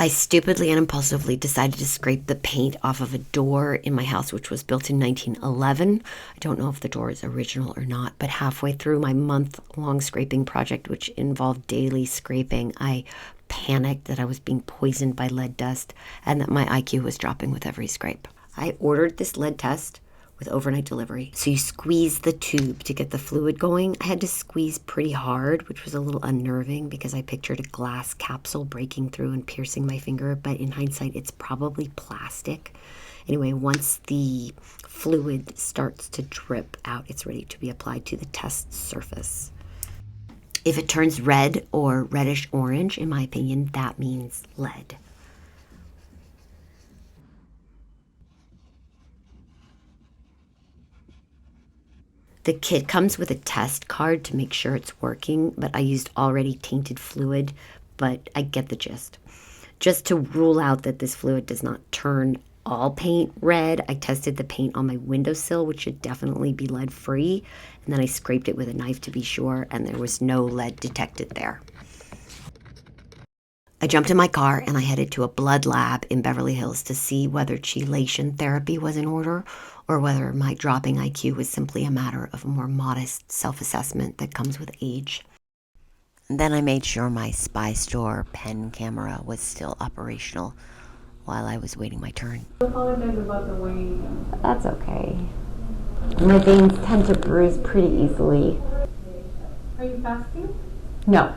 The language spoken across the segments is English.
I stupidly and impulsively decided to scrape the paint off of a door in my house, which was built in 1911. I don't know if the door is original or not, but halfway through my month-long scraping project, which involved daily scraping, I panicked that I was being poisoned by lead dust and that my IQ was dropping with every scrape. I ordered this lead test with overnight delivery. So you squeeze the tube to get the fluid going. I had to squeeze pretty hard, which was a little unnerving because I pictured a glass capsule breaking through and piercing my finger, but in hindsight, it's probably plastic. Anyway, once the fluid starts to drip out, it's ready to be applied to the test surface. If it turns red or reddish orange, in my opinion, that means lead. The kit comes with a test card to make sure it's working, but I used already tainted fluid, but I get the gist. Just to rule out that this fluid does not turn all paint red, I tested the paint on my windowsill, which should definitely be lead free, and then I scraped it with a knife to be sure, and there was no lead detected there. I jumped in my car and I headed to a blood lab in Beverly Hills to see whether chelation therapy was in order or whether my dropping IQ was simply a matter of a more modest self-assessment that comes with age. Then I made sure my Spy Store pen camera was still operational while I was waiting my turn. I apologize about the waiting. That's okay. My veins tend to bruise pretty easily. Are you fasting? No.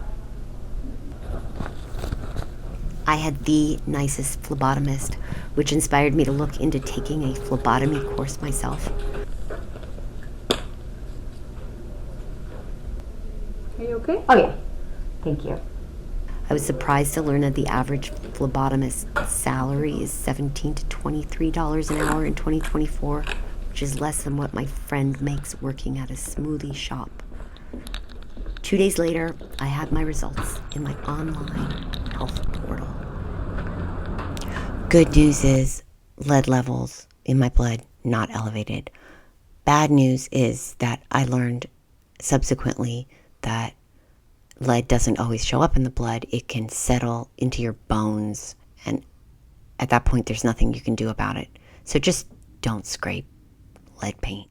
I had the nicest phlebotomist, which inspired me to look into taking a phlebotomy course myself. Are you okay? Oh yeah, thank you. I was surprised to learn that the average phlebotomist's salary is $17 to $23 an hour in 2024, which is less than what my friend makes working at a smoothie shop. 2 days later, I had my results in my online health portal. Good news is lead levels in my blood not elevated. Bad news is that I learned subsequently that lead doesn't always show up in the blood. It can settle into your bones, and at that point there's nothing you can do about it. So just don't scrape lead paint.